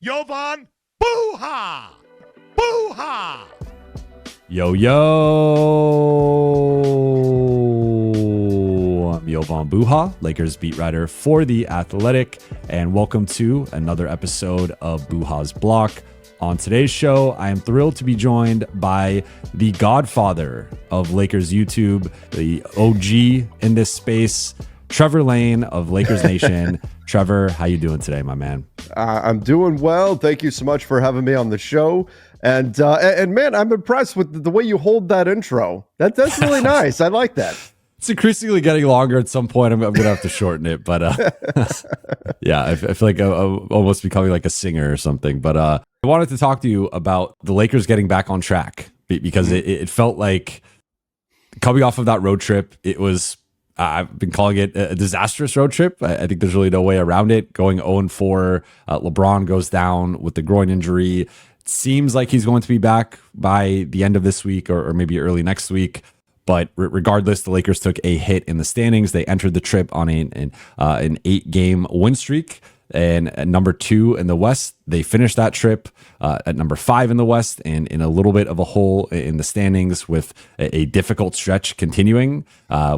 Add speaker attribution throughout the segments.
Speaker 1: Jovan Buha! Buha!
Speaker 2: Yo, I'm Jovan Buha, Lakers beat writer for The Athletic, and welcome to another episode of Buha's Block. On today's show, I am thrilled to be joined by the godfather of Lakers YouTube, the OG in this space, Trevor Lane of Lakers Nation. Trevor, how you doing today, my man?
Speaker 3: I'm doing well. Thank you so much for having me on the show. And man, I'm impressed with the way you hold that intro. That's really nice. I like that.
Speaker 2: It's increasingly getting longer. At some point, I'm going to have to shorten it. But yeah, I feel like I'm almost becoming like a singer or something. But I wanted to talk to you about the Lakers getting back on track because it felt like coming off of that road trip, it was, I've been calling it a disastrous road trip. I think there's really no way around it. Going 0-4, LeBron goes down with the groin injury. It seems like he's going to be back by the end of this week or maybe early next week. But regardless, the Lakers took a hit in the standings. They entered the trip on an 8-game win streak. And at number 2 in the West, they finished that trip at number 5 in the West and in a little bit of a hole in the standings with a difficult stretch continuing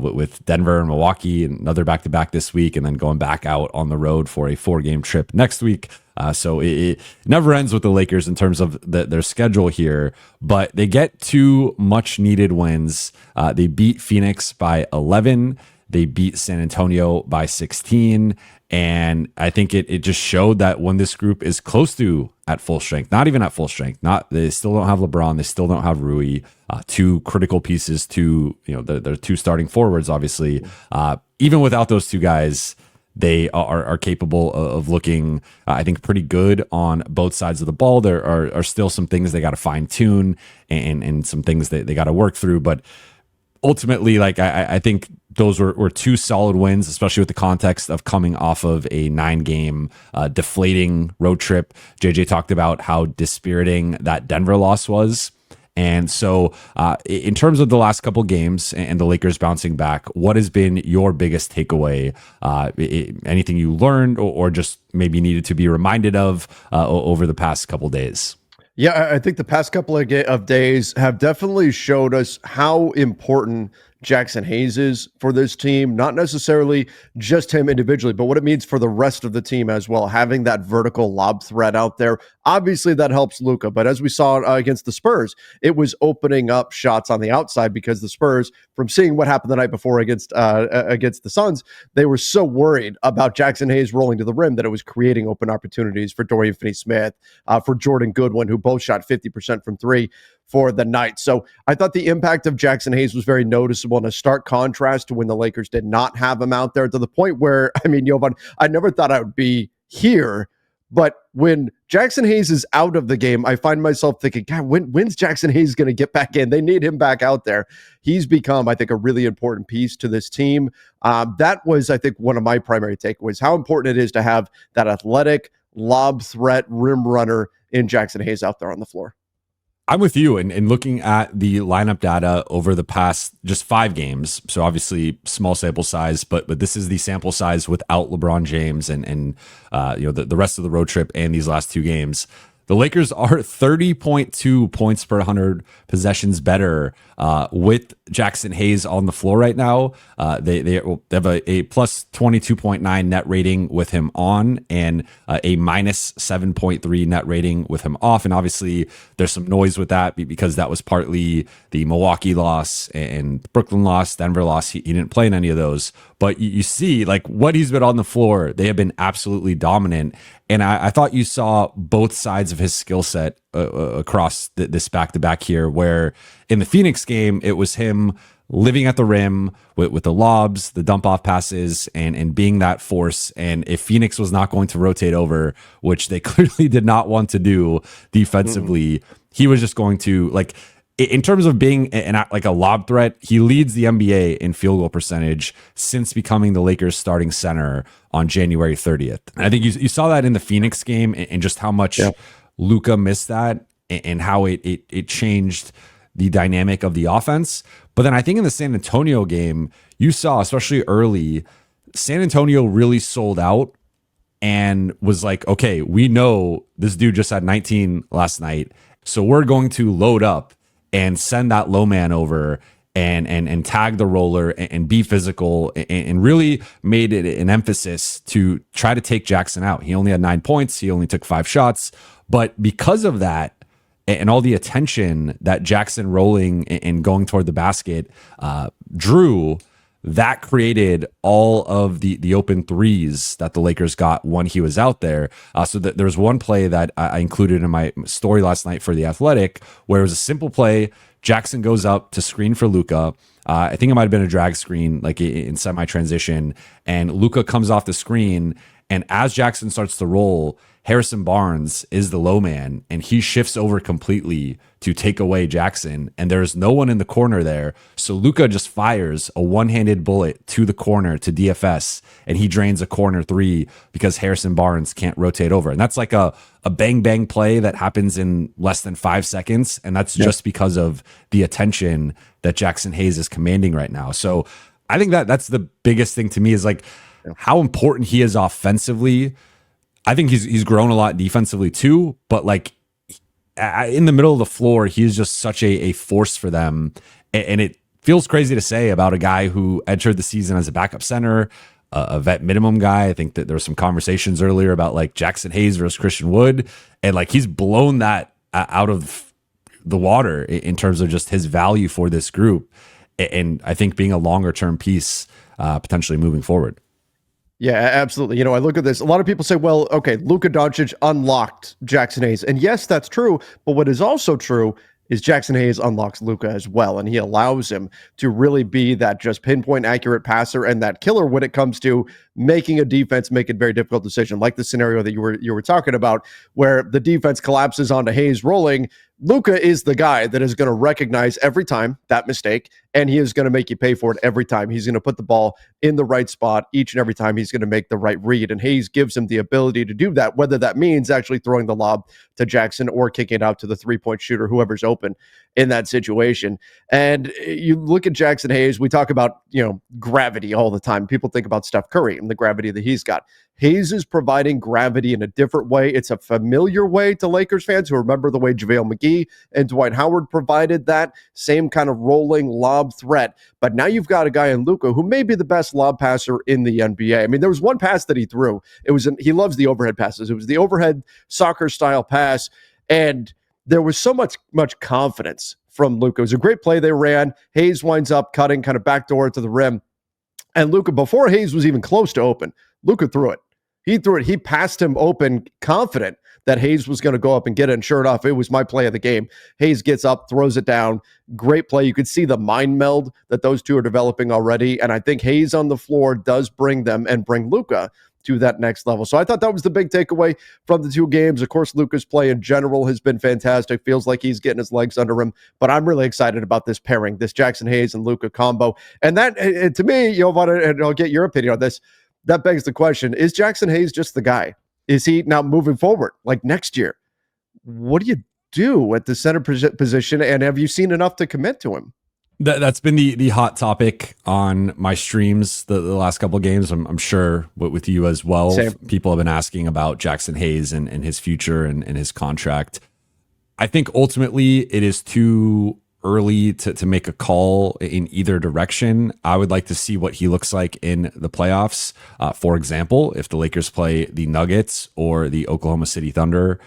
Speaker 2: with Denver and Milwaukee and another back-to-back this week and then going back out on the road for a 4-game trip next week. So it never ends with the Lakers in terms of their schedule here, but they get 2 much-needed wins. They beat Phoenix by 11. They beat San Antonio by 16. And I think it just showed that when this group is close to at full strength, not even at full strength, they still don't have LeBron, they still don't have Rui, 2 critical pieces to, their 2 starting forwards, obviously. Even without those 2 guys, they are capable of looking, I think, pretty good on both sides of the ball. There are still some things they got to fine tune and some things that they got to work through, but ultimately, I think those were 2 solid wins, especially with the context of coming off of a 9-game deflating road trip. JJ talked about how dispiriting that Denver loss was. And so in terms of the last couple games and the Lakers bouncing back, what has been your biggest takeaway? Anything you learned or just maybe needed to be reminded of over the past couple days?
Speaker 3: Yeah, I think the past couple of days have definitely showed us how important Jaxson Hayes is for this team, not necessarily just him individually, but what it means for the rest of the team as well, having that vertical lob threat out there. Obviously, that helps Luka, but as we saw against the Spurs, it was opening up shots on the outside because the Spurs, from seeing what happened the night before against the Suns, they were so worried about Jaxson Hayes rolling to the rim that it was creating open opportunities for Dorian Finney-Smith, for Jordan Goodwin, who both shot 50% from 3 for the night. So I thought the impact of Jaxson Hayes was very noticeable in a stark contrast to when the Lakers did not have him out there, to the point where, Jovan, I never thought I would be here, but when Jaxson Hayes is out of the game, I find myself thinking, God, when's Jaxson Hayes going to get back in? They need him back out there. He's become, I think, a really important piece to this team. That was, I think, one of my primary takeaways, how important it is to have that athletic lob threat rim runner in Jaxson Hayes out there on the floor.
Speaker 2: I'm with you. And looking at the lineup data over the past just 5 games, so obviously small sample size, but this is the sample size without LeBron James and the rest of the road trip and these last 2 games. The Lakers are 30.2 points per 100 possessions better with Jaxson Hayes on the floor right now. They have a plus 22.9 net rating with him on and a minus 7.3 net rating with him off. And obviously there's some noise with that because that was partly the Milwaukee loss and Brooklyn loss, Denver loss. He didn't play in any of those. But you see, like, what he's been on the floor, they have been absolutely dominant. And I thought you saw both sides of his skill set across this back-to-back here, where in the Phoenix game, it was him living at the rim with the lobs, the dump-off passes, and being that force. And if Phoenix was not going to rotate over, which they clearly did not want to do defensively, he was just going to, like, in terms of being like a lob threat, he leads the NBA in field goal percentage since becoming the Lakers starting center on January 30th. And I think you saw that in the Phoenix game and just how much Luka missed that and how it changed the dynamic of the offense. But then I think in the San Antonio game, you saw, especially early, San Antonio really sold out and was like, okay, we know this dude just had 19 last night, so we're going to load up and send that low man over and tag the roller and be physical, and really made it an emphasis to try to take Jaxson out. He only had 9 points. He only took 5 shots. But because of that and all the attention that Jaxson rolling and going toward the basket drew, that created all of the open threes that the Lakers got when he was out there. So that there was one play that I included in my story last night for The Athletic, where it was a simple play. Jaxson goes up to screen for Luka. I think it might have been a drag screen, like in semi-transition, and Luka comes off the screen, and as Jaxson starts to roll, Harrison Barnes is the low man, and he shifts over completely to take away Jaxson, and there's no one in the corner there. So Luka just fires a one-handed bullet to the corner to DFS, and he drains a corner 3 because Harrison Barnes can't rotate over. And that's like a bang-bang play that happens in less than 5 seconds, and that's just because of the attention that Jaxson Hayes is commanding right now. So I think that's the biggest thing to me, is like how important he is offensively. I think he's grown a lot defensively too, but like in the middle of the floor, he's just such a force for them. And it feels crazy to say about a guy who entered the season as a backup center, a vet minimum guy. I think that there were some conversations earlier about like Jaxson Hayes versus Christian Wood, and like he's blown that out of the water in terms of just his value for this group. And I think being a longer term piece potentially moving forward.
Speaker 3: Yeah, absolutely. You know, I look at this. A lot of people say, well, okay, Luka Doncic unlocked Jaxson Hayes. And yes, that's true. But what is also true is Jaxson Hayes unlocks Luka as well. And he allows him to really be that just pinpoint accurate passer and that killer when it comes to making a defense make a very difficult decision, like the scenario that you were talking about, where the defense collapses onto Hayes rolling. Luka is the guy that is going to recognize every time that mistake, and he is going to make you pay for it every time. He's going to put the ball in the right spot each and every time. He's going to make the right read, and Hayes gives him the ability to do that, whether that means actually throwing the lob to Jaxson or kicking it out to the three-point shooter, whoever's open in that situation. And you look at Jaxson Hayes, we talk about, gravity all the time. People think about Steph Curry and the gravity that he's got. Hayes is providing gravity in a different way. It's a familiar way to Lakers fans who remember the way JaVale McGee and Dwight Howard provided that same kind of rolling lob threat. But now you've got a guy in Luka who may be the best lob passer in the NBA. I mean, there was one pass that he threw. He loves the overhead passes. It was the overhead soccer style pass. And there was so much confidence from Luka. It was a great play they ran. Hayes winds up cutting kind of backdoor to the rim. And Luka, before Hayes was even close to open, Luka threw it. He threw it. He passed him open, confident that Hayes was going to go up and get it. And sure enough, it was my play of the game. Hayes gets up, throws it down. Great play. You could see the mind meld that those two are developing already. And I think Hayes on the floor does bring them and bring Luka to that next level. So I thought that was the big takeaway from the two games. Of course, Luka's play in general has been fantastic. Feels like he's getting his legs under him. But I'm really excited about this pairing, this Jaxson Hayes and Luka combo. And that, to me, Jovan, and I'll get your opinion on this, that begs the question, is Jaxson Hayes just the guy? Is he now moving forward, like next year? What do you do at the center position, and have you seen enough to commit to him?
Speaker 2: That's been the hot topic on my streams the last couple of games. I'm sure with you as well.
Speaker 3: Same.
Speaker 2: People have been asking about Jaxson Hayes and his future and his contract. I think ultimately it is too early to make a call in either direction. I would like to see what he looks like in the playoffs. For example, if the Lakers play the Nuggets or the Oklahoma City Thunder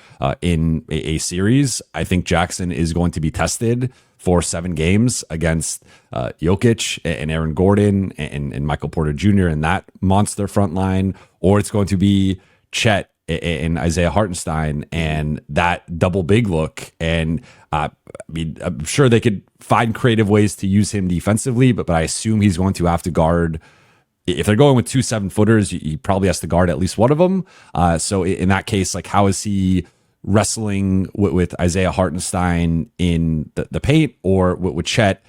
Speaker 2: in a series, I think Jaxson is going to be tested for 7 games against Jokic and Aaron Gordon and Michael Porter Jr. and that monster front line, or it's going to be Chet and Isaiah Hartenstein and that double big look. And I mean, I'm sure they could find creative ways to use him defensively, but I assume he's going to have to guard. If they're going with 2 7-footers, he probably has to guard at least one of them. So in that case, like, how is he wrestling with Isaiah Hartenstein in the paint or with Chet?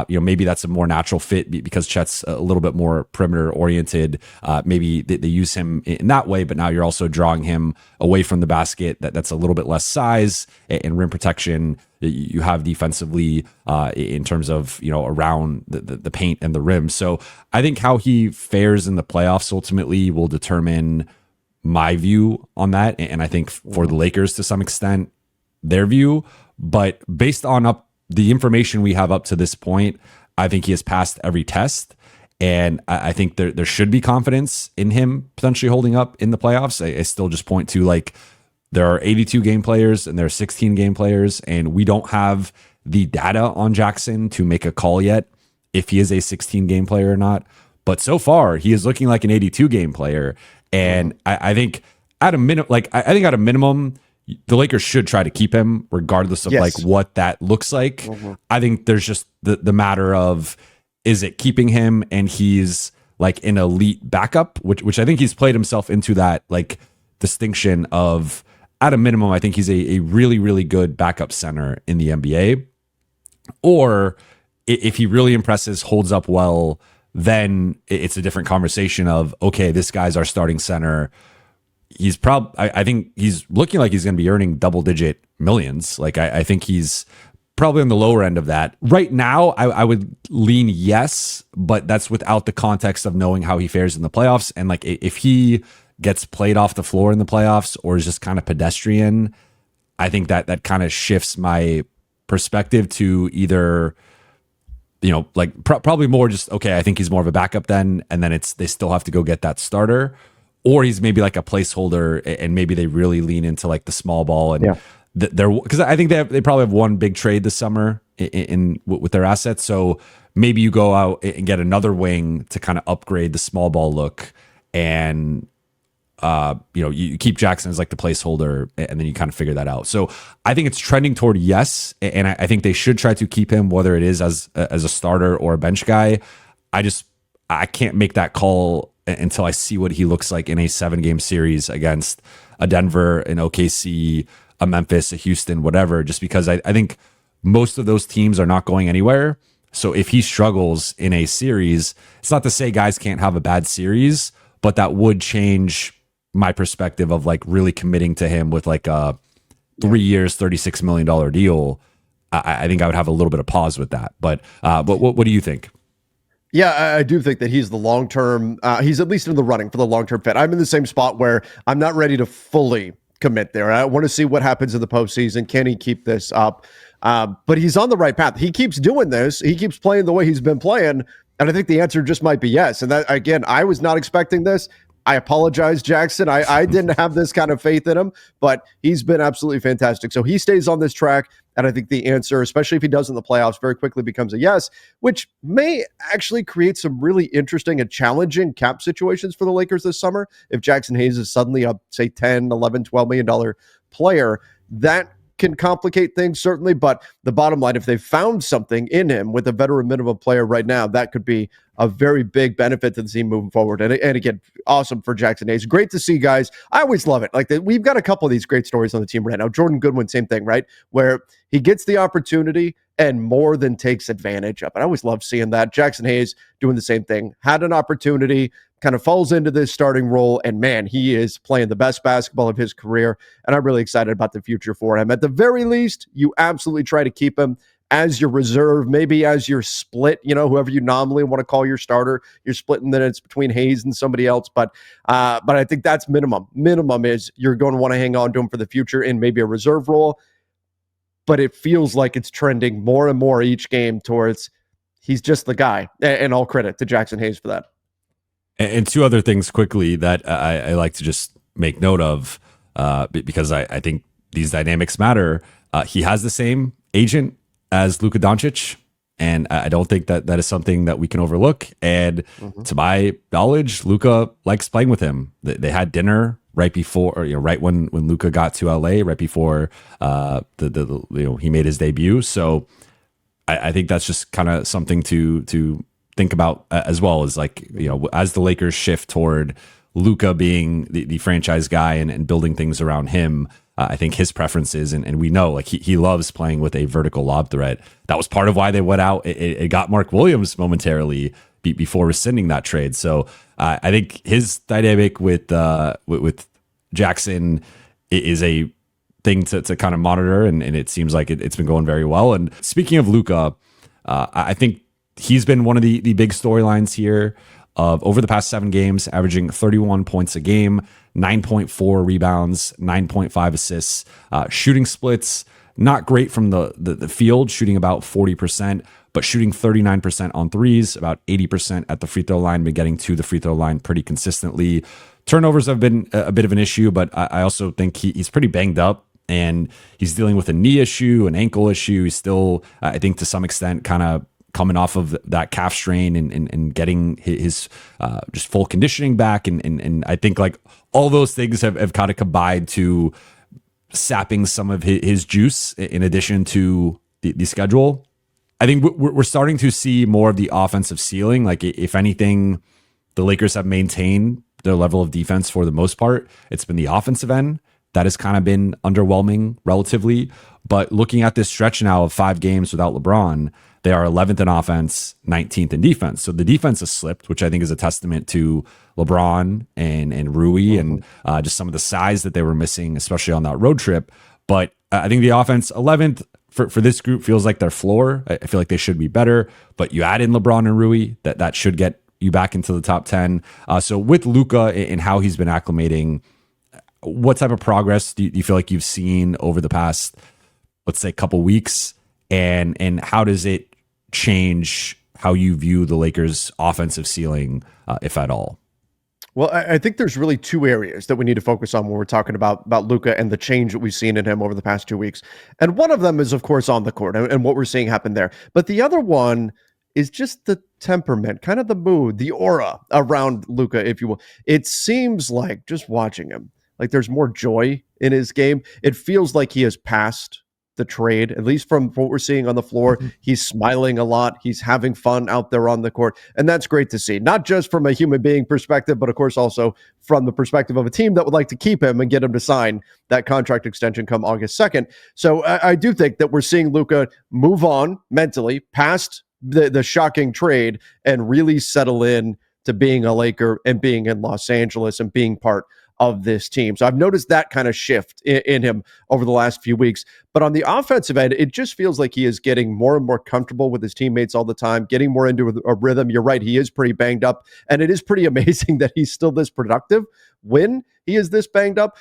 Speaker 2: Maybe that's a more natural fit because Chet's a little bit more perimeter oriented. Maybe they use him in that way, but now you're also drawing him away from the basket. That's a little bit less size and rim protection you have defensively in terms of, around the paint and the rim. So I think how he fares in the playoffs ultimately will determine my view on that, and I think for the Lakers to some extent, their view. But based on the information we have up to this point, I think he has passed every test. And I think there should be confidence in him potentially holding up in the playoffs. I still just point to, like, there are 82 game players and there are 16 game players, and we don't have the data on Jaxson to make a call yet if he is a 16 game player or not. But so far, he is looking like an 82 game player. And I think at a minimum, the Lakers should try to keep him regardless of like what that looks like. I think there's just the matter of, is it keeping him and he's like an elite backup, which I think he's played himself into that like distinction of, at a minimum, I think he's a really, really good backup center in the NBA. Or if he really impresses, holds up well, then it's a different conversation of, okay, this guy's our starting center. He's I think he's looking like he's going to be earning double-digit millions. Like, I think he's probably on the lower end of that. Right now, I would lean yes, but that's without the context of knowing how he fares in the playoffs. And like, if he gets played off the floor in the playoffs or is just kind of pedestrian, I think that kind of shifts my perspective to either, you know, like probably more just, okay, I think he's more of a backup then, and then they still have to go get that starter, or he's maybe like a placeholder, and maybe they really lean into like the small ball and they're, because I think they probably have one big trade this summer with their assets. So maybe you go out and get another wing to kind of upgrade the small ball look, and you know, you keep Jaxson as like the placeholder, and then you kind of figure that out. So I think it's trending toward yes, and I think they should try to keep him, whether it is as a starter or a bench guy. I can't make that call until I see what he looks like in a 7-game series against a Denver, an OKC, a Memphis, a Houston, whatever, just because I think most of those teams are not going anywhere. So if he struggles in a series, it's not to say guys can't have a bad series, but that would change my perspective of like really committing to him with like a 3 years, $36 million deal. I think I would have a little bit of pause with that. But what do you think?
Speaker 3: Yeah, I do think that he's the long-term, he's at least in the running for the long-term fit. I'm in the same spot where I'm not ready to fully commit there. I want to see what happens in the postseason. Can he keep this up? But he's on the right path. He keeps doing this. He keeps playing the way he's been playing. And I think the answer just might be yes. And that, again, I was not expecting this. I apologize, Jaxson. I didn't have this kind of faith in him, but he's been absolutely fantastic. So he stays on this track, and I think the answer, especially if he does in the playoffs, very quickly becomes a yes, which may actually create some really interesting and challenging cap situations for the Lakers this summer. If Jaxson Hayes is suddenly a, say, $10, $11, $12 million player, that can complicate things, certainly. But the bottom line, if they found something in him with a veteran minimum player right now, that could be a very big benefit to the team moving forward. And again, awesome for Jaxson Hayes. Great to see, guys. I always love it. Like, we've got a couple of these great stories on the team right now. Jordan Goodwin, same thing, right? Where he gets the opportunity and more than takes advantage of it. I always love seeing that. Jaxson Hayes doing the same thing. Had an opportunity, kind of falls into this starting role, and man, he is playing the best basketball of his career, and I'm really excited about the future for him. At the very least, you absolutely try to keep him as your reserve, maybe as your split, you know, whoever you nominally want to call your starter, you're splitting that it's between Hayes and somebody else. But I think that's minimum. Minimum is you're going to want to hang on to him for the future in maybe a reserve role. But it feels like it's trending more and more each game towards he's just the guy. And all credit to Jaxson Hayes for that.
Speaker 2: And two other things quickly that I like to just make note of, because I think these dynamics matter. He has the same agent as Luka Doncic, and I don't think that is something that we can overlook. And to my knowledge, Luka likes playing with him. They had dinner right before, or, you know, right when Luka got to LA, right before he made his debut. So I think that's just kind of something to think about as well, as like, you know, as the Lakers shift toward Luka being the franchise guy and building things around him. I think his preferences, and we know, like, he loves playing with a vertical lob threat. That was part of why they went out. It got Mark Williams momentarily before rescinding that trade. So I think his dynamic with Jaxson is a thing to kind of monitor, and it seems like it's been going very well. And speaking of Luka, I think he's been one of the big storylines here. of over the past 7 games, averaging 31 points a game, 9.4 rebounds, 9.5 assists, shooting splits. Not great from the field, shooting about 40%, but shooting 39% on threes, about 80% at the free throw line, been getting to the free throw line pretty consistently. Turnovers have been a bit of an issue, but I also think he's pretty banged up, and he's dealing with a knee issue, an ankle issue. He's still, I think, to some extent, kind of coming off of that calf strain and getting his just full conditioning back. And I think like all those things have kind of combined to sapping some of his juice in addition to the schedule. I think we're starting to see more of the offensive ceiling. Like if anything, the Lakers have maintained their level of defense for the most part. It's been the offensive end that has kind of been underwhelming relatively. But looking at this stretch now of 5 games without LeBron, they are 11th in offense, 19th in defense. So the defense has slipped, which I think is a testament to LeBron and Rui and just some of the size that they were missing, especially on that road trip. But I think the offense 11th for this group feels like their floor. I feel like they should be better, but you add in LeBron and Rui, that should get you back into the top 10. So with Luka and how he's been acclimating, what type of progress do you feel like you've seen over the past, let's say, couple weeks? And how does it change how you view the Lakers' offensive ceiling, if at all?
Speaker 3: Well, I think there's really 2 areas that we need to focus on when we're talking about Luka and the change that we've seen in him over the past 2 weeks. And one of them is, of course, on the court and what we're seeing happen there. But the other one is just the temperament, kind of the mood, the aura around Luka, if you will. It seems like, just watching him, like there's more joy in his game. It feels like he has passed the trade, at least from what we're seeing on the floor. He's smiling a lot. He's having fun out there on the court. And that's great to see, not just from a human being perspective, but of course also from the perspective of a team that would like to keep him and get him to sign that contract extension come August 2nd. So I do think that we're seeing Luka move on mentally past the shocking trade and really settle in to being a Laker and being in Los Angeles and being part of this team. So I've noticed that kind of shift in him over the last few weeks. But on the offensive end, it just feels like he is getting more and more comfortable with his teammates all the time, getting more into a rhythm. You're right, he is pretty banged up, and it is pretty amazing that he's still this productive when he is this banged up.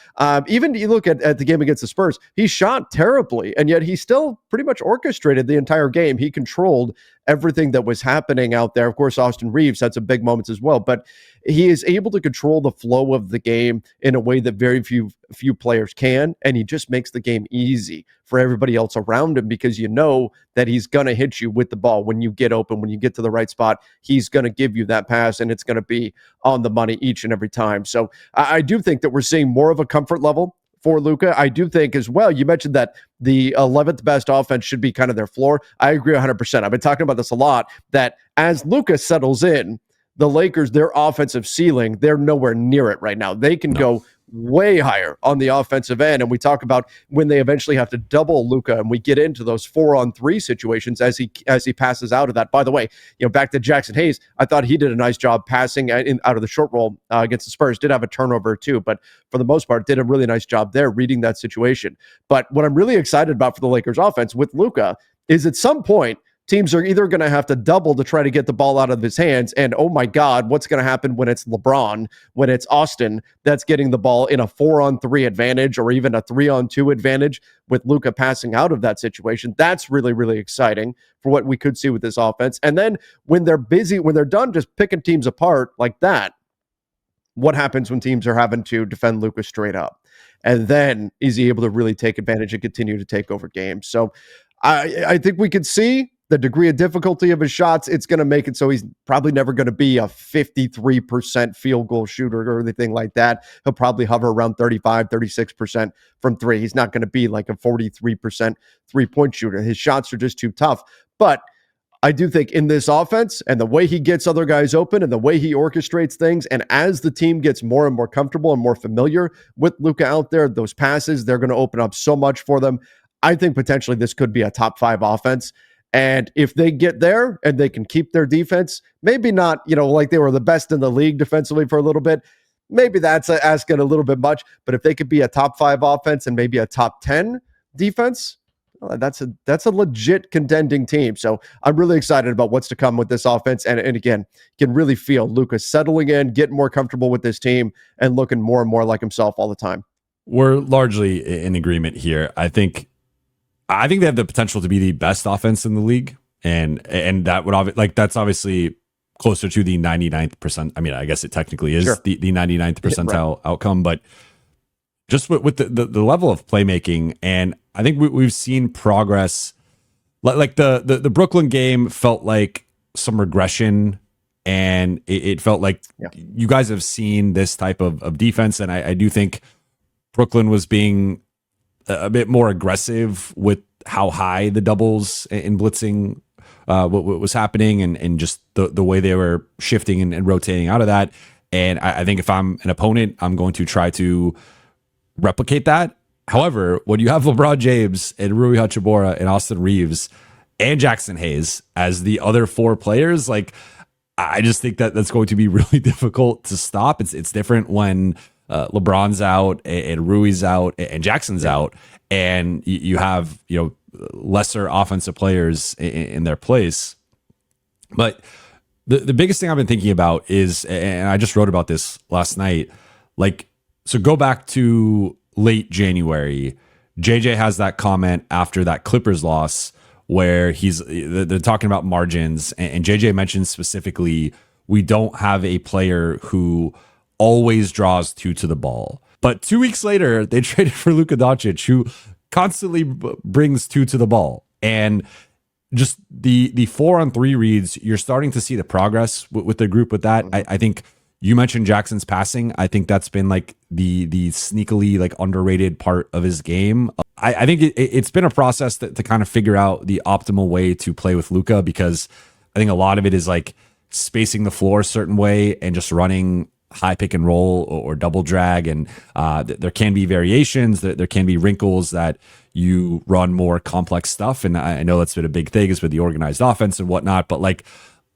Speaker 3: Even you look at the game against the Spurs, he shot terribly, and yet he still pretty much orchestrated the entire game. He controlled everything that was happening out there. Of course, Austin Reaves had some big moments as well, but he is able to control the flow of the game in a way that very few players can, and he just makes the game easy for everybody else around him because you know that he's going to hit you with the ball when you get open, when you get to the right spot. He's going to give you that pass, and it's going to be on the money each and every time. So I do think that we're seeing more of a comfort level for Luka. I do think as well, you mentioned that the 11th best offense should be kind of their floor. I agree 100%. I've been talking about this a lot, that as Luka settles in, the Lakers, their offensive ceiling, they're nowhere near it right now. They can go way higher on the offensive end. And we talk about when they eventually have to double Luka, and we get into those 4-on-3 situations as he passes out of that. By the way, back to Jaxson Hayes, I thought he did a nice job passing out of the short roll against the Spurs. Did have a turnover too, but for the most part, did a really nice job there reading that situation. But what I'm really excited about for the Lakers offense with Luka is at some point, teams are either going to have to double to try to get the ball out of his hands. And oh my God, what's going to happen when it's LeBron, when it's Austin that's getting the ball in a 4-on-3 advantage or even a 3-on-2 advantage with Luka passing out of that situation? That's really, really exciting for what we could see with this offense. And then when they're busy, when they're done just picking teams apart like that, what happens when teams are having to defend Luka straight up? And then is he able to really take advantage and continue to take over games? So I think we could see the degree of difficulty of his shots. It's going to make it so he's probably never going to be a 53% field goal shooter or anything like that. He'll probably hover around 35, 36% from 3. He's not going to be like a 43% three-point shooter. His shots are just too tough. But I do think in this offense and the way he gets other guys open and the way he orchestrates things, and as the team gets more and more comfortable and more familiar with Luka out there, those passes, they're going to open up so much for them. I think potentially this could be a top 5 offense. And if they get there and they can keep their defense, maybe not, like they were the best in the league defensively for a little bit, maybe that's asking a little bit much. But if they could be a top 5 offense and maybe a top 10 defense, that's a legit contending team. So I'm really excited about what's to come with this offense. And again, can really feel Luka settling in, getting more comfortable with this team, and looking more and more like himself all the time.
Speaker 2: We're largely in agreement here. I think they have the potential to be the best offense in the league, and that would that's obviously closer to the 99th percent. I mean, I guess it technically is the 99th percentile outcome, but just with the level of playmaking, and I think we've seen progress. Like the Brooklyn game felt like some regression, and it felt like you guys have seen this type of defense, and I do think Brooklyn was being a bit more aggressive with how high the doubles in blitzing what was happening, and just the way they were shifting and rotating out of that. And I think if I'm an opponent, I'm going to try to replicate that. However, when you have LeBron James and Rui Hachimura and Austin Reaves and Jaxson Hayes as the other four players, like, I just think that's going to be really difficult to stop. It's different when LeBron's out and Rui's out and Jackson's out, and you have lesser offensive players in their place. But the biggest thing I've been thinking about is, and I just wrote about this last night, so go back to late January. JJ has that comment after that Clippers loss where they're talking about margins, and JJ mentions specifically, we don't have a player who always draws two to the ball. But 2 weeks later, they traded for Luka Doncic, who constantly brings two to the ball. And just the 4-on-3 reads, you're starting to see the progress with the group with that. I think you mentioned Jackson's passing. I think that's been like the sneakily underrated part of his game. I think it's been a process to kind of figure out the optimal way to play with Luka, because I think a lot of it is spacing the floor a certain way and just running high pick and roll or double drag. And there can be variations, there can be wrinkles that you run more complex stuff. And I know that's been a big thing is with the organized offense and whatnot, but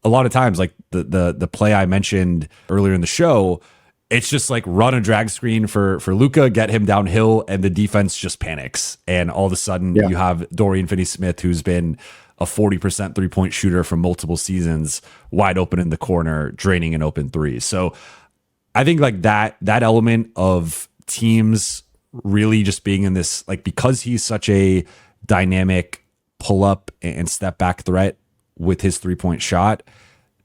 Speaker 2: a lot of times, the play I mentioned earlier in the show, it's just run a drag screen for Luka, get him downhill, and the defense just panics. And all of a sudden you have Dorian Finney-Smith, who's been a 40% three-point shooter for multiple seasons, wide open in the corner, draining an open three. So I think that element of teams really just being in this, because he's such a dynamic pull up and step back threat with his 3-point shot,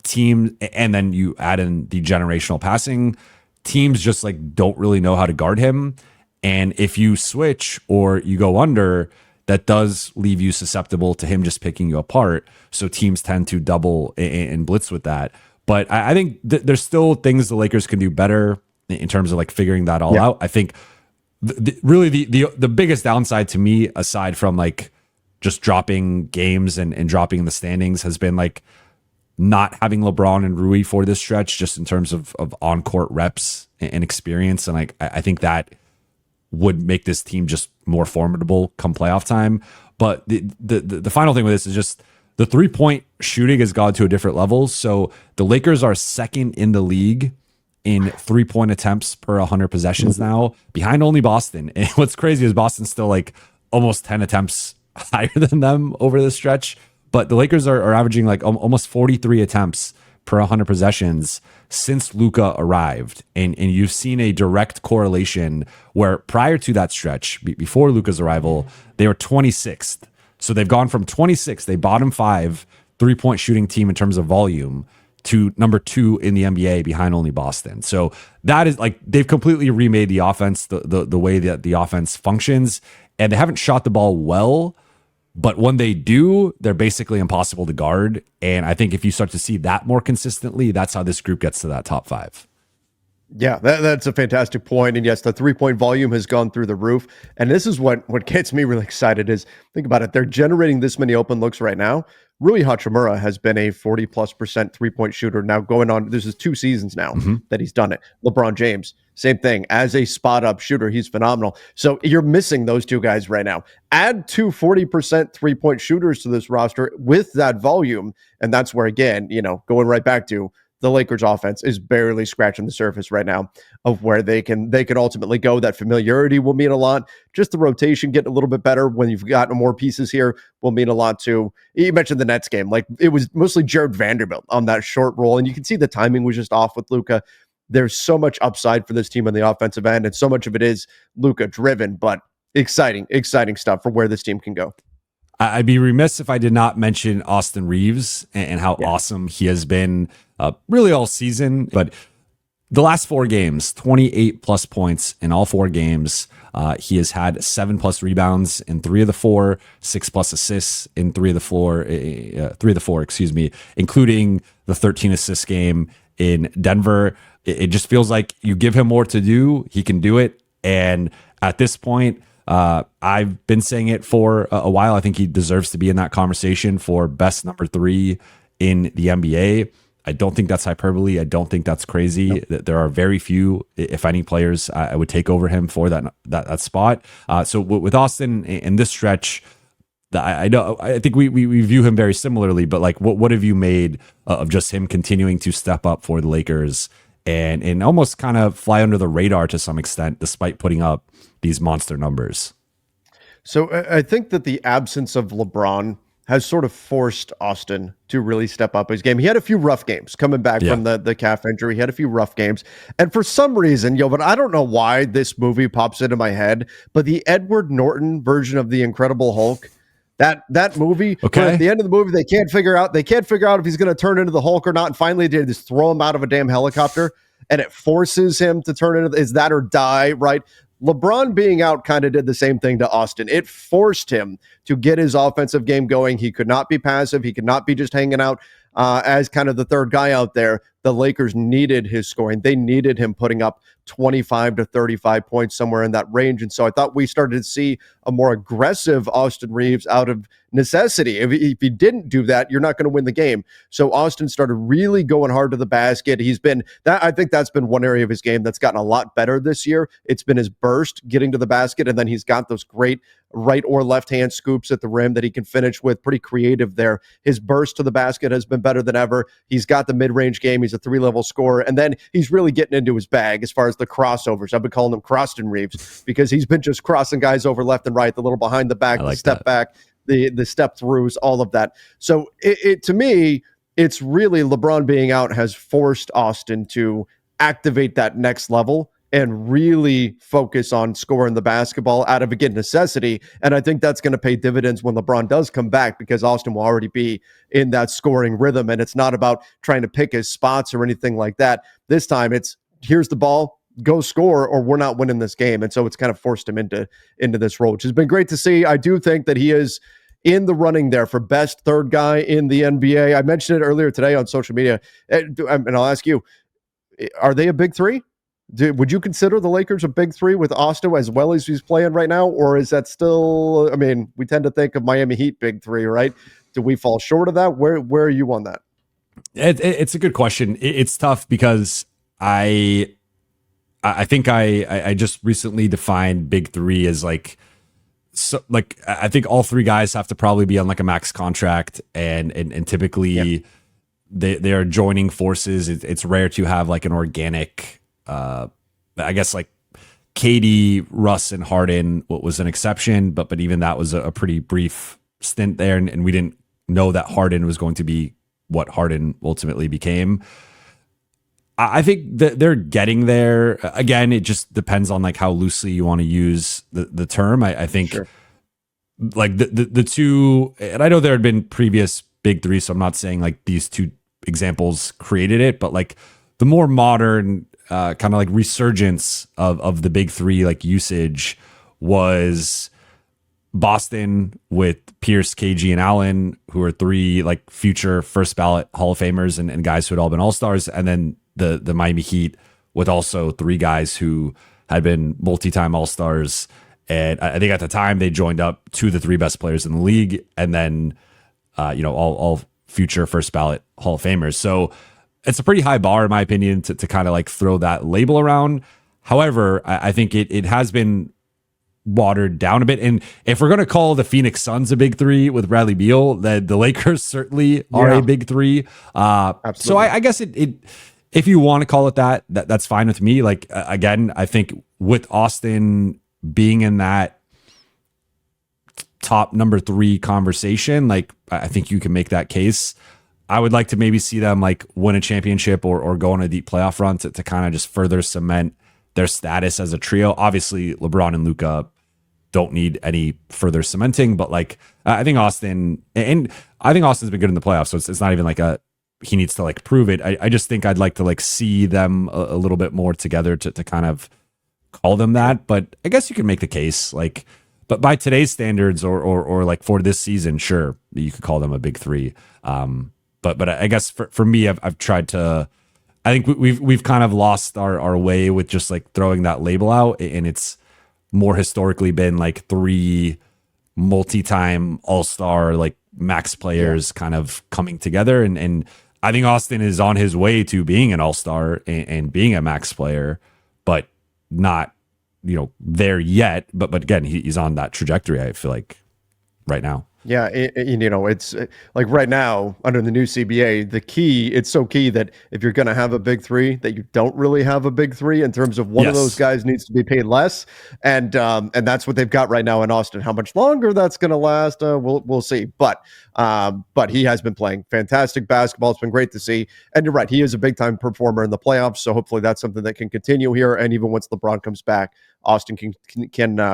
Speaker 2: team, and then you add in the generational passing, teams just don't really know how to guard him. And if you switch or you go under, that does leave you susceptible to him just picking you apart. So teams tend to double and blitz with that. But I think there's still things the Lakers can do better in terms of figuring that all out. I think really the biggest downside to me, aside from just dropping games and dropping in the standings, has been not having LeBron and Rui for this stretch, just in terms of on-court reps and experience. And I think that would make this team just more formidable come playoff time. But the final thing with this is just the 3-point shooting has gone to a different level. So the Lakers are second in the league in 3-point attempts per 100 possessions now, behind only Boston. And what's crazy is Boston's still almost 10 attempts higher than them over this stretch. But the Lakers are averaging almost 43 attempts per 100 possessions since Luka arrived. And you've seen a direct correlation where prior to that stretch, before Luka's arrival, they were 26th. So they've gone from 26th, they bottom 5 3-point shooting team in terms of volume, to number 2 in the NBA behind only Boston. So that is they've completely remade the offense, the way that the offense functions. And they haven't shot the ball well, but when they do, they're basically impossible to guard. And I think if you start to see that more consistently, that's how this group gets to that top 5.
Speaker 3: Yeah, that's a fantastic point. And yes, the 3-point volume has gone through the roof. And this is what gets me really excited is, think about it. They're generating this many open looks right now. Rui Hachimura has been a 40+% 3-point shooter now going on. This is 2 seasons now that he's done it. LeBron James, same thing. As a spot up shooter, he's phenomenal. So you're missing those two guys right now. Add 2 40% 3-point shooters to this roster with that volume. And that's where, again, going right back to the Lakers offense is barely scratching the surface right now of where they can ultimately go. That familiarity will mean a lot. Just the rotation getting a little bit better when you've got more pieces here will mean a lot too. You mentioned the Nets game. Like, it was mostly Jared Vanderbilt on that short roll, and you can see the timing was just off with Luka. There's so much upside for this team on the offensive end, and so much of it is Luka driven, but exciting stuff for where this team can go.
Speaker 2: I'd be remiss if I did not mention Austin Reaves and how awesome he has been really all season. But the last 4 games, 28 plus points in all 4 games. He has had 7 plus rebounds in 3 of the 4, 6 plus assists in 3 of the 4, including the 13 assist game in Denver. It just feels like you give him more to do, he can do it. And at this point, I've been saying it for a while. I think he deserves to be in that conversation for best number 3 in the NBA. I don't think that's hyperbole. I don't think that's crazy. Nope. There are very few, if any, players I would take over him for that spot. So with Austin in this stretch, I think we view him very similarly. But like, what have you made of just him continuing to step up for the Lakers and almost kind of fly under the radar to some extent, despite putting up these monster numbers?
Speaker 3: So I think that the absence of LeBron has sort of forced Austin to really step up his game. He had a few rough games coming back from the calf injury. He had a few rough games. And for some reason, but I don't know why this movie pops into my head, but the Edward Norton version of The Incredible Hulk, that movie, where at the end of the movie, they can't figure out if he's going to turn into the Hulk or not. And finally, they just throw him out of a damn helicopter, and it forces him to turn into, is that or die, right? LeBron being out kind of did the same thing to Austin. It forced him to get his offensive game going. He could not be passive. He could not be just hanging out as kind of the third guy out there. The Lakers needed his scoring. They needed him putting up 25 to 35 points, somewhere in that range. And so I thought we started to see a more aggressive Austin Reaves out of necessity. If he didn't do that, you're not going to win the game. So Austin started really going hard to the basket. I think that's been one area of his game that's gotten a lot better this year. It's been his burst getting to the basket, and then he's got those great right or left hand scoops at the rim that he can finish with. Pretty creative there. His burst to the basket has been better than ever. He's got the mid-range game. He's a 3-level scorer, and then he's really getting into his bag as far as the crossovers. I've been calling him Croston Reaves because he's been just crossing guys over left and right, the little behind the back, the step back, the step throughs, all of that. So it to me, it's really LeBron being out has forced Austin to activate that next level and really focus on scoring the basketball out of, again, necessity. And I think that's going to pay dividends when LeBron does come back, because Austin will already be in that scoring rhythm. And it's not about trying to pick his spots or anything like that. This time it's, here's the ball, go score, or we're not winning this game. And so it's kind of forced him into this role, which has been great to see. I do think that he is in the running there for best third guy in the NBA. I mentioned it earlier today on social media. And I'll ask you, are they a big 3? Would you consider the Lakers a big 3 with Austin as well as he's playing right now? Or is that still, I mean, we tend to think of Miami Heat big 3, right? Do we fall short of that? Where are you on that?
Speaker 2: It's a good question. It's tough because I think I just recently defined big 3 as like, so like, I think all 3 guys have to probably be on like a max contract, and typically they are joining forces. It's rare to have like an organic, I guess like KD, Russ, and Harden was an exception, but even that was a pretty brief stint there, and we didn't know that Harden was going to be what Harden ultimately became. I think that they're getting there. Again, it just depends on like how loosely you want to use the term. I think like the 2, and I know there had been previous big 3, so I'm not saying like these 2 examples created it, but like the more modern kind of like resurgence of the big 3 like usage was Boston with Pierce, KG, and Allen, who are 3 like future first ballot Hall of Famers and guys who had all been All-Stars, and then the Miami Heat with also 3 guys who had been multi-time All-Stars. And I think at the time they joined up 2 of the 3 best players in the league, and then all future first ballot Hall of Famers. So it's a pretty high bar, in my opinion, to kind of like throw that label around. However, I think it has been watered down a bit. And if we're going to call the Phoenix Suns a big three with Bradley Beal, the Lakers certainly are a big three. So I guess it if you want to call it that's fine with me. Like, again, I think with Austin being in that top number 3 conversation, like, I think you can make that case. I would like to maybe see them like win a championship or go on a deep playoff run to kind of just further cement their status as a trio. Obviously, LeBron and Luka don't need any further cementing, but like, I think Austin's been good in the playoffs, so it's not even like he needs to like prove it. I just think I'd like to like see them a little bit more together to kind of call them that. But I guess you can make the case, like, but by today's standards or like for this season, sure, you could call them a big three. But I guess for me, I've tried to. I think we've kind of lost our way with just like throwing that label out, and it's more historically been like 3 multi-time all-star like max players kind of coming together, and I think Austin is on his way to being an all-star and being a max player, but not there yet. But again, he's on that trajectory, I feel like, right now.
Speaker 3: Yeah, it's like right now under the new CBA, it's so key that if you're going to have a big 3, that you don't really have a big 3 in terms of one of those guys needs to be paid less, and that's what they've got right now in Austin. How much longer that's going to last, we'll see. But he has been playing fantastic basketball. It's been great to see, and you're right, he is a big time performer in the playoffs. So hopefully that's something that can continue here, and even once LeBron comes back, Austin can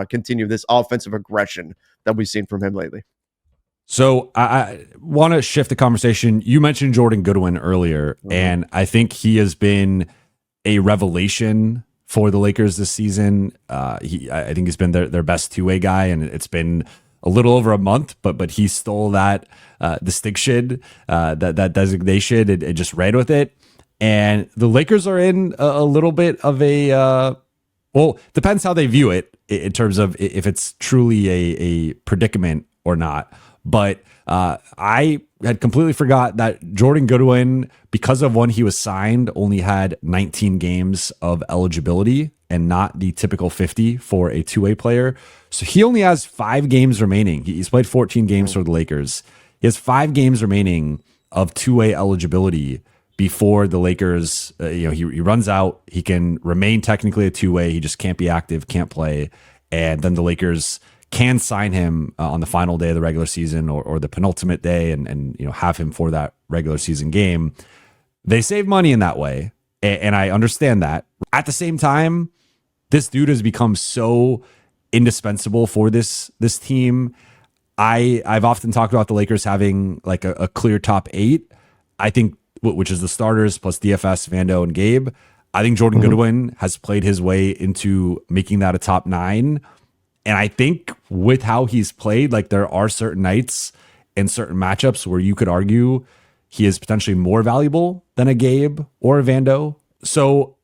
Speaker 3: continue this offensive aggression that we've seen from him lately.
Speaker 2: So I want to shift the conversation. You mentioned Jordan Goodwin earlier, and I think he has been a revelation for the Lakers this season. I think he's been their best two-way guy, and it's been a little over a month, but he stole that distinction, that designation, and just ran with it. And the Lakers are in a little bit of a depends how they view it in terms of if it's truly a predicament or not. But I had completely forgot that Jordan Goodwin, because of when he was signed, only had 19 games of eligibility and not the typical 50 for a two-way player. So he only has 5 games remaining. He's played 14 games for the Lakers. He has 5 games remaining of two-way eligibility before the Lakers, he runs out. He can remain technically a two-way. He just can't be active, can't play. And then the Lakers can sign him on the final day of the regular season or the penultimate day and have him for that regular season game. They save money in that way, and I understand that. At the same time, this dude has become so indispensable for this team. I've often talked about the Lakers having like a clear top 8. I think, which is the starters plus DFS, Vando, and Gabe. I think Jordan Goodwin has played his way into making that a top 9. And I think with how he's played, like there are certain nights and certain matchups where you could argue he is potentially more valuable than a Gabe or a Vando. So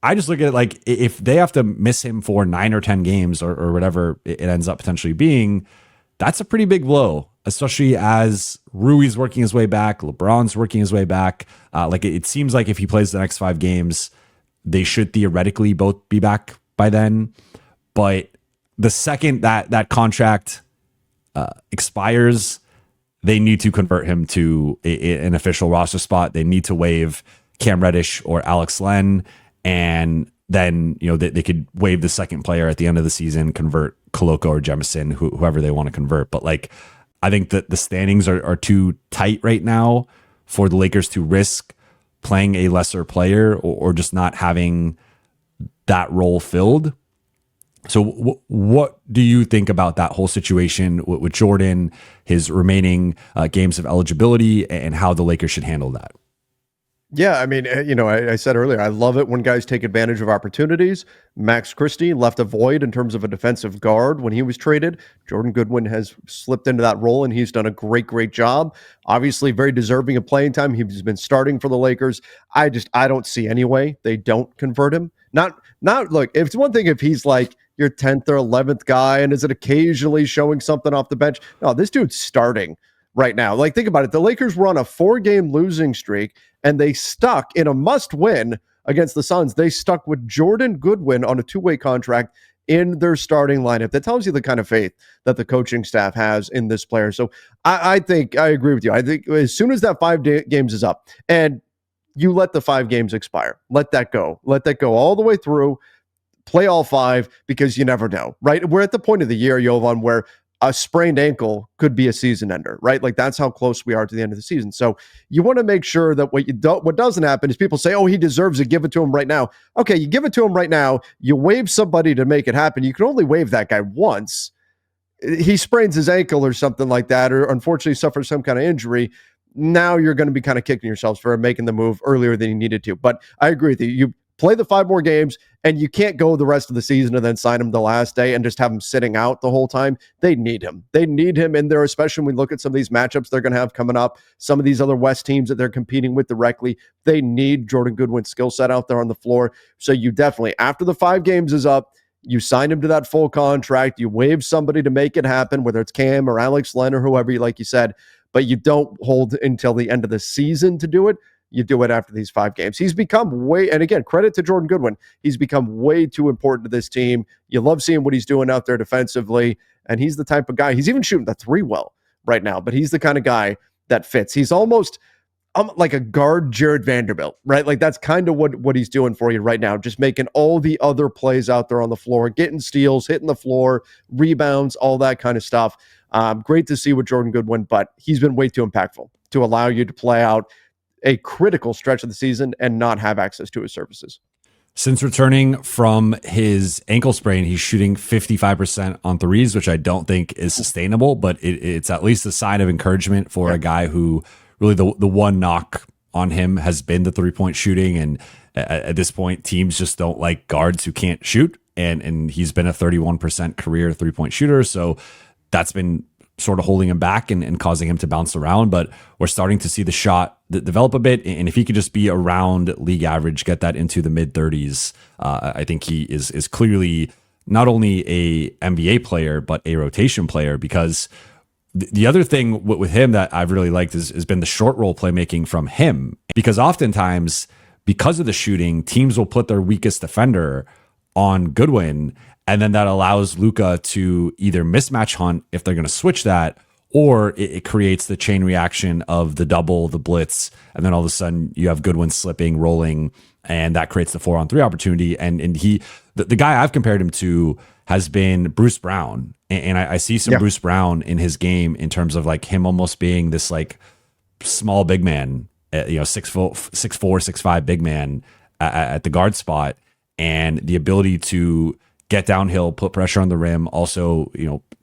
Speaker 2: I just look at it like if they have to miss him for 9 or 10 games or whatever it ends up potentially being, that's a pretty big blow, especially as Rui's working his way back, LeBron's working his way back. Like it seems like if he plays the next 5 games, they should theoretically both be back by then. But the second that contract expires, they need to convert him to an official roster spot. They need to waive Cam Reddish or Alex Len, and then they could waive the second player at the end of the season, convert Koloko or Jemison, whoever they want to convert. But like, I think that the standings are too tight right now for the Lakers to risk playing a lesser player or just not having that role filled. So what do you think about that whole situation with Jordan, his remaining games of eligibility, and how the Lakers should handle that?
Speaker 3: Yeah, I mean, I said earlier, I love it when guys take advantage of opportunities. Max Christie left a void in terms of a defensive guard when he was traded. Jordan Goodwin has slipped into that role, and he's done a great job. Obviously, very deserving of playing time. He's been starting for the Lakers. I don't see any way they don't convert him. Not look, if it's one thing if he's like your 10th or 11th guy and is it occasionally showing something off the bench. No, this dude's starting right now. Like, think about it. The Lakers were on a 4-game losing streak, and they stuck in a must-win against the Suns. They stuck with Jordan Goodwin on a 2-way contract in their starting lineup. That tells you the kind of faith that the coaching staff has in this player. So I think I agree with you. I think as soon as that 5 games is up and you let the 5 games expire, let that go all the way through, play all 5, because you never know, right? We're at the point of the year, Jovan, where a sprained ankle could be a season ender, right? Like that's how close we are to the end of the season. So you want to make sure that what doesn't happen is people say, oh, he deserves it, give it to him right now. Okay, you give it to him right now, you waive somebody to make it happen. You can only waive that guy once. He sprains his ankle or something like that, or unfortunately suffers some kind of injury. Now you're going to be kind of kicking yourselves for making the move earlier than you needed to. But I agree with you. You play the 5 more games, and you can't go the rest of the season and then sign him the last day and just have him sitting out the whole time. They need him. They need him in there, especially when we look at some of these matchups they're going to have coming up, some of these other West teams that they're competing with directly. They need Jordan Goodwin's skill set out there on the floor. So you definitely, after the 5 games is up, you sign him to that full contract. You waive somebody to make it happen, whether it's Cam or Alex Len or whoever, like you said, but you don't hold until the end of the season to do it. You do it after these 5 games. He's become and again, credit to Jordan Goodwin. He's become way too important to this team. You love seeing what he's doing out there defensively, and he's the type of guy, he's even shooting the 3 well right now, but he's the kind of guy that fits. He's almost like a guard Jared Vanderbilt, right? Like that's kind of what he's doing for you right now, just making all the other plays out there on the floor, getting steals, hitting the floor, rebounds, all that kind of stuff. Great to see with Jordan Goodwin, but he's been way too impactful to allow you to play out a critical stretch of the season and not have access to his services.
Speaker 2: Since returning from his ankle sprain, he's shooting 55% on threes, which I don't think is sustainable, but it's at least a sign of encouragement for a guy who really the one knock on him has been the 3-point shooting. And at this point, teams just don't like guards who can't shoot. And he's been a 31% career 3-point shooter. So that's been sort of holding him back and causing him to bounce around, but we're starting to see the shot develop a bit. And if he could just be around league average, get that into the mid 30s, I think he is clearly not only a NBA player, but a rotation player, because the other thing with him that I've really liked has been the short roll playmaking from him, because oftentimes because of the shooting, teams will put their weakest defender on Goodwin, and then that allows Luka to either mismatch hunt if they're going to switch that, or it creates the chain reaction of the double, the blitz, and then all of a sudden you have Goodwin slipping, rolling, and that creates the 4-on-3 opportunity. And he, the guy I've compared him to has been Bruce Brown, and I see some Bruce Brown in his game in terms of like him almost being this like small big man, 6'4", 6'5" big man at the guard spot, and the ability to get downhill, put pressure on the rim, also,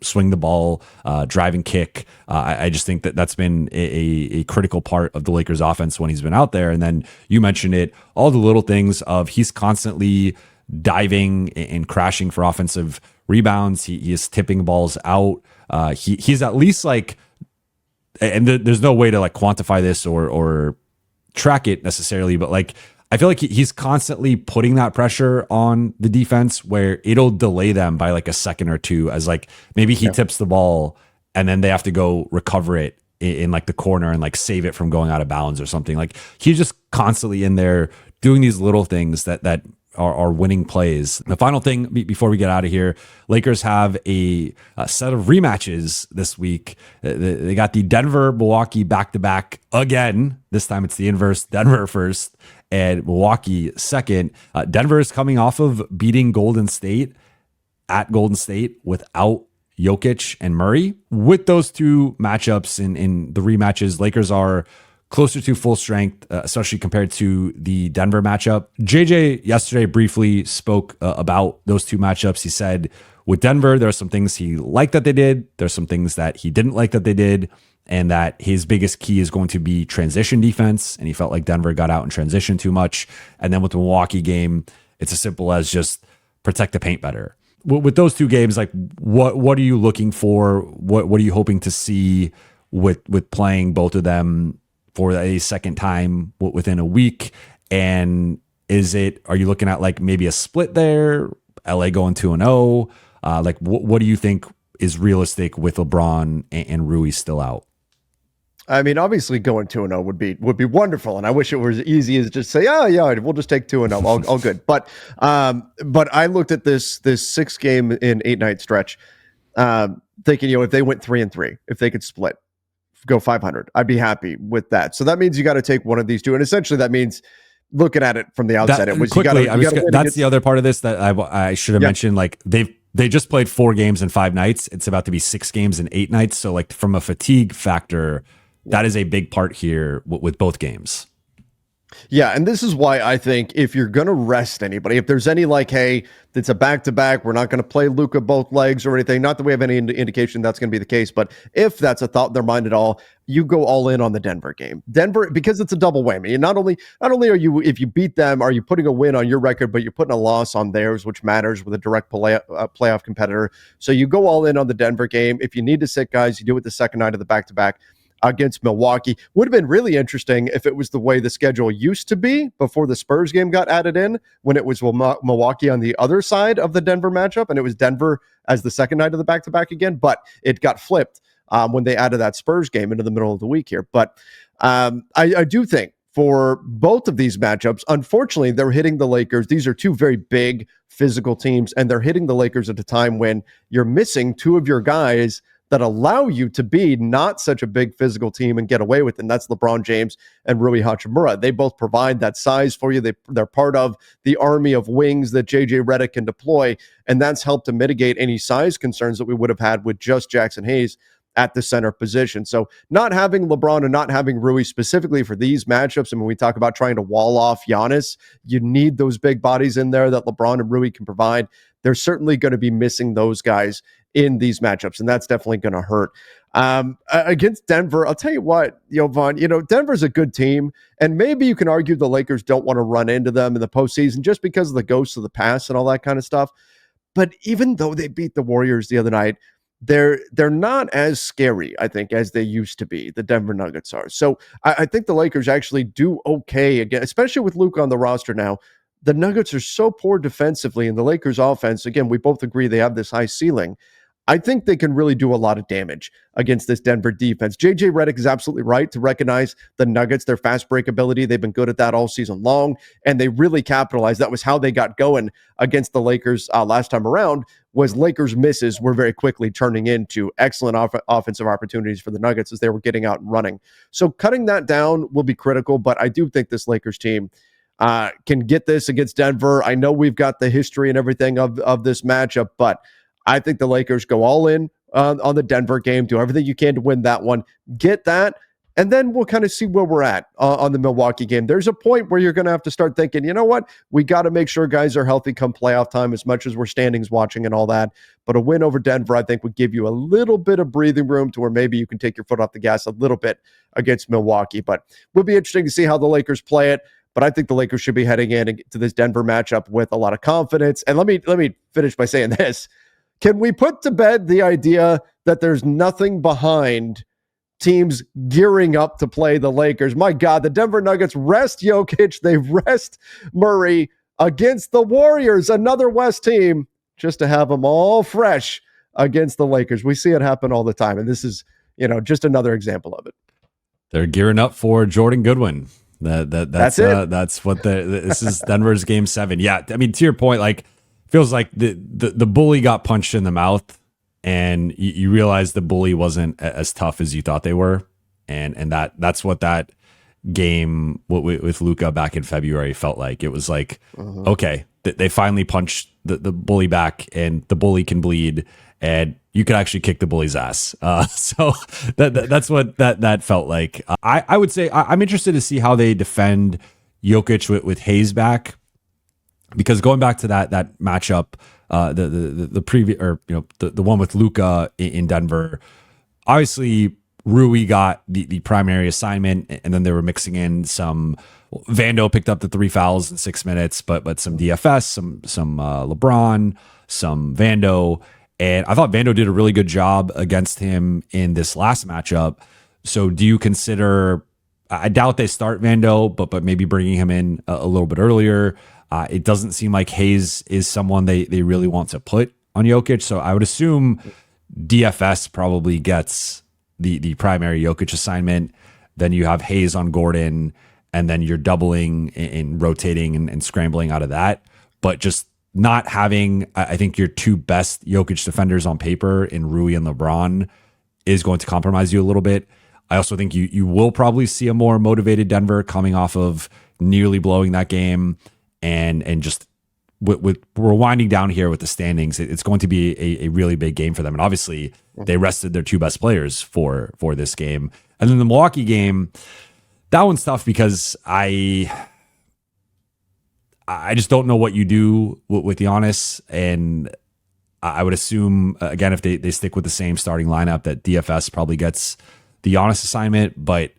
Speaker 2: swing the ball, drive and kick. I just think that's been a critical part of the Lakers offense when he's been out there. And then you mentioned it, all the little things of he's constantly diving and crashing for offensive rebounds. He is tipping balls out. He's at least like, and there's no way to like quantify this or track it necessarily, but like, I feel like he's constantly putting that pressure on the defense where it'll delay them by like a second or two, as like maybe he tips the ball and then they have to go recover it in like the corner and like save it from going out of bounds or something. Like he's just constantly in there doing these little things that are winning plays. The final thing before we get out of here, Lakers have a set of rematches this week. They got the Denver Milwaukee back-to-back again. This time it's the inverse, Denver first and Milwaukee second. Denver is coming off of beating Golden State at Golden State without Jokic and Murray. With those two matchups in the rematches, Lakers are closer to full strength, especially compared to the Denver matchup. JJ yesterday briefly spoke about those two matchups. He said with Denver, there are some things he liked that they did. There's some things that he didn't like that they did, and that his biggest key is going to be transition defense. And he felt like Denver got out in transition too much. And then with the Milwaukee game, it's as simple as just protect the paint better. With those two games, like what are you looking for? What are you hoping to see with playing both of them for a second time within a week? And are you looking at like maybe a split there, LA going 2-0? Like what do you think is realistic with LeBron and Rui still out?
Speaker 3: I mean, obviously going 2-0 would be wonderful, and I wish it was easy as just say, oh yeah, we'll just take 2-0, all good. But I looked at this 6-game in 8-night stretch, thinking, if they went 3-3, if they could split, go 500, I'd be happy with that. So that means you got to take one of these two, and essentially that means looking at it from the outside, it was
Speaker 2: quickly. That's the other part of this that I should have
Speaker 3: Yeah.
Speaker 2: mentioned. Like they just played 4 games in 5 nights. It's about to be 6 games in 8 nights. So like from a fatigue factor, that is a big part here with both games.
Speaker 3: Yeah, and this is why I think if you're going to rest anybody, if there's any like, hey, it's a back-to-back, we're not going to play Luka both legs or anything, not that we have any indication that's going to be the case, but if that's a thought in their mind at all, you go all in on the Denver game. Denver, because it's a double whammy. And not only are you, if you beat them, are you putting a win on your record, but you're putting a loss on theirs, which matters with a direct playoff competitor. So you go all in on the Denver game. If you need to sit guys, you do it the second night of the back-to-back against Milwaukee. Would have been really interesting if it was the way the schedule used to be before the Spurs game got added in, when it was Milwaukee on the other side of the Denver matchup, and it was Denver as the second night of the back-to-back again, but it got flipped when they added that Spurs game into the middle of the week here. But I do think for both of these matchups, unfortunately, they're hitting the Lakers. These are two very big physical teams, and they're hitting the Lakers at a time when you're missing 2 of your guys that allow you to be not such a big physical team and get away with it. And that's LeBron James and Rui Hachimura. They both provide that size for you. They're part of the army of wings that JJ Redick can deploy. And that's helped to mitigate any size concerns that we would have had with just Jaxson Hayes at the center position. So not having LeBron and not having Rui specifically for these matchups, and when we talk about trying to wall off Giannis, you need those big bodies in there that LeBron and Rui can provide. They're certainly going to be missing those guys in these matchups, and that's definitely going to hurt. Against Denver, I'll tell you what, Jovan, Denver's a good team, and maybe you can argue the Lakers don't want to run into them in the postseason just because of the ghosts of the past and all that kind of stuff. But even though they beat the Warriors the other night, they're not as scary, I think, as they used to be. The Denver Nuggets are. So I think the Lakers actually do okay again, especially with Luka on the roster now. The Nuggets are so poor defensively, and the Lakers offense, again, we both agree they have this high ceiling. I think they can really do a lot of damage against this Denver defense. JJ Redick is absolutely right to recognize the Nuggets, their fast break ability. They've been good at that all season long, and they really capitalized. That was how they got going against the Lakers last time around, was Lakers misses were very quickly turning into excellent offensive opportunities for the Nuggets as they were getting out and running. So cutting that down will be critical, but I do think this Lakers team can get this against Denver. I know we've got the history and everything of this matchup, but I think the Lakers go all in on the Denver game, do everything you can to win that one, get that, and then we'll kind of see where we're at on the Milwaukee game. There's a point where you're going to have to start thinking, you know what, we got to make sure guys are healthy come playoff time, as much as we're standings watching and all that. But a win over Denver, I think, would give you a little bit of breathing room to where maybe you can take your foot off the gas a little bit against Milwaukee. But it will be interesting to see how the Lakers play it. But I think the Lakers should be heading into this Denver matchup with a lot of confidence. And let me finish by saying this. Can we put to bed the idea that there's nothing behind teams gearing up to play the Lakers? My God, the Denver Nuggets rest Jokic. They rest Murray against the Warriors, another West team, just to have them all fresh against the Lakers. We see it happen all the time. And this is, just another example of it.
Speaker 2: They're gearing up for Jordan Goodwin. That's it. That's what this is. Denver's game 7. Yeah. I mean, to your point, like, feels like the bully got punched in the mouth, and you realize the bully wasn't as tough as you thought they were, and that's what that game with Luka back in February felt like. It was like, okay, they finally punched the bully back, and the bully can bleed, and you could actually kick the bully's ass. So that's what that felt like. I would say I'm interested to see how they defend Jokic with Hayes back. Because going back to that matchup, the previous, or the one with Luka in Denver, obviously Rui got the primary assignment, and then they were mixing in some. Vando picked up the 3 fouls in 6 minutes, but some DFS, some LeBron, some Vando, and I thought Vando did a really good job against him in this last matchup. So do you consider? I doubt they start Vando, but maybe bringing him in a little bit earlier. It doesn't seem like Hayes is someone they really want to put on Jokic. So I would assume DFS probably gets the primary Jokic assignment. Then you have Hayes on Gordon, and then you're doubling and rotating and scrambling out of that. But just not having, I think, your two best Jokic defenders on paper in Rui and LeBron is going to compromise you a little bit. I also think you will probably see a more motivated Denver coming off of nearly blowing that game, and just with we're winding down here with the standings. It's going to be a really big game for them, and obviously they rested their two best players for this game. And then the Milwaukee game, that one's tough because I just don't know what you do with Giannis, and I would assume, again, if they stick with the same starting lineup, that DFS probably gets the Giannis assignment. But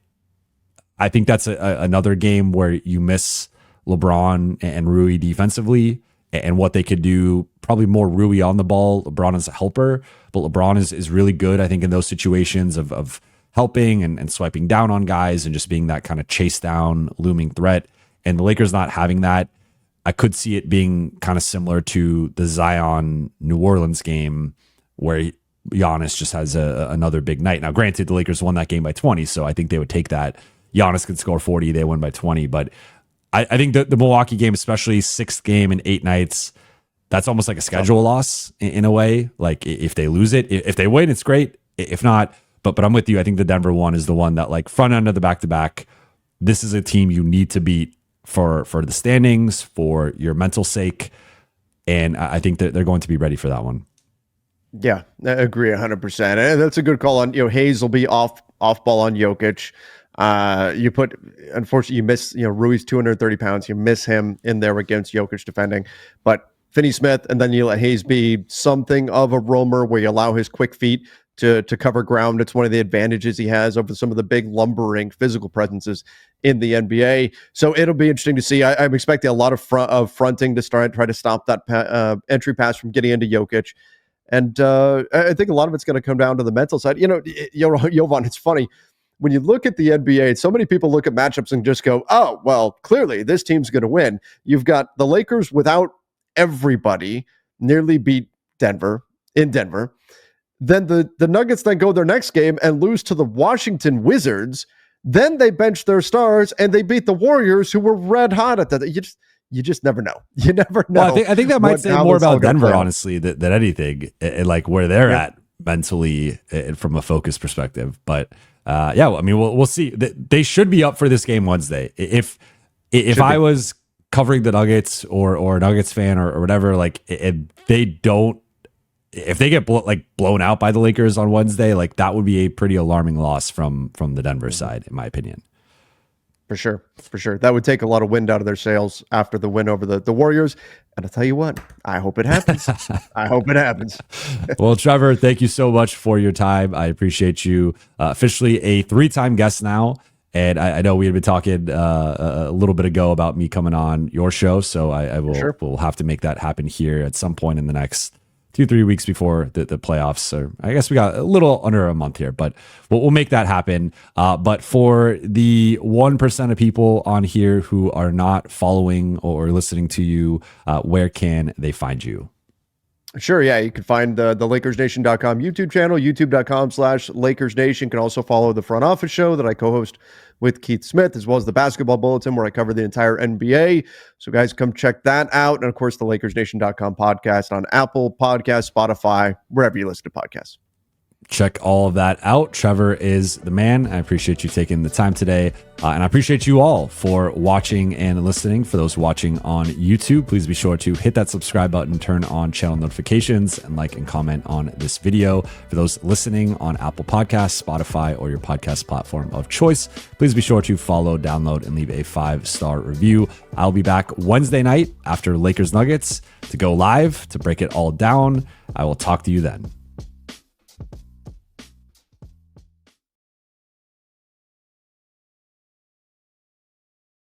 Speaker 2: I think that's another game where you miss LeBron and Rui defensively, and what they could do. Probably more Rui on the ball, LeBron as a helper, but LeBron is really good, I think, in those situations of helping and swiping down on guys and just being that kind of chase down looming threat. And the Lakers not having that, I could see it being kind of similar to the Zion New Orleans game where Giannis just has another big night. Now, granted, the Lakers won that game by 20, so I think they would take that. Giannis could score 40, they win by 20. But I think the Milwaukee game, especially sixth game in 8 nights, that's almost like a schedule loss in a way. Like if they lose it, if they win, it's great. If not, but I'm with you. I think the Denver one is the one that, like, front end of the back-to-back, this is a team you need to beat for the standings, for your mental sake. And I think that they're going to be ready for that one.
Speaker 3: Yeah, I agree 100%. And that's a good call on, Hayes will be off ball on Jokic. Unfortunately, you miss, Rui's 230 pounds. You miss him in there against Jokic defending. But Finney-Smith, and then you let Hayes be something of a roamer where you allow his quick feet to cover ground. It's one of the advantages he has over some of the big lumbering physical presences in the NBA. So it'll be interesting to see. I'm expecting a lot of fronting to try to stop that entry pass from getting into Jokic. And I think a lot of it's going to come down to the mental side. Jovan, it's funny. When you look at the NBA, so many people look at matchups and just go, oh, well, clearly this team's going to win. You've got the Lakers without everybody nearly beat Denver in Denver. Then the Nuggets then go their next game and lose to the Washington Wizards. Then they bench their stars and they beat the Warriors, who were red hot at that. You just never know. You never know.
Speaker 2: Well, I think that might say more about Denver, honestly, than anything, and like where they're at mentally and from a focus perspective. But we'll see. They should be up for this game Wednesday. If I was covering the Nuggets or a Nuggets fan or whatever, like if they get blown out by the Lakers on Wednesday, like that would be a pretty alarming loss from the Denver side, in my opinion.
Speaker 3: For sure. That would take a lot of wind out of their sails after the win over the Warriors. And I'll tell you what, I hope it happens. I hope it happens.
Speaker 2: Well, Trevor, thank you so much for your time. I appreciate you. Officially a 3-time guest now. And I know we had been talking a little bit ago about me coming on your show. So I will we'll have to make that happen here at some point in the next 2-3 weeks before the playoffs. Or I guess we got a little under a month here, but we'll make that happen. But for the 1% of people on here who are not following or listening to you, where can they find you?
Speaker 3: Sure. Yeah. You can find the LakersNation.com YouTube channel, youtube.com/LakersNation. You can also follow the Front Office Show that I co-host with Keith Smith, as well as the Basketball Bulletin, where I cover the entire NBA. So guys, come check that out. And of course, the LakersNation.com podcast on Apple Podcasts, Spotify, wherever you listen to podcasts.
Speaker 2: Check all of that out. Trevor is the man. I appreciate you taking the time today. And I appreciate you all for watching and listening. For those watching on YouTube, please be sure to hit that subscribe button, turn on channel notifications, and like and comment on this video. For those listening on Apple Podcasts, Spotify, or your podcast platform of choice, please be sure to follow, download, and leave a 5-star review. I'll be back Wednesday night after Lakers Nuggets to go live to break it all down. I will talk to you then.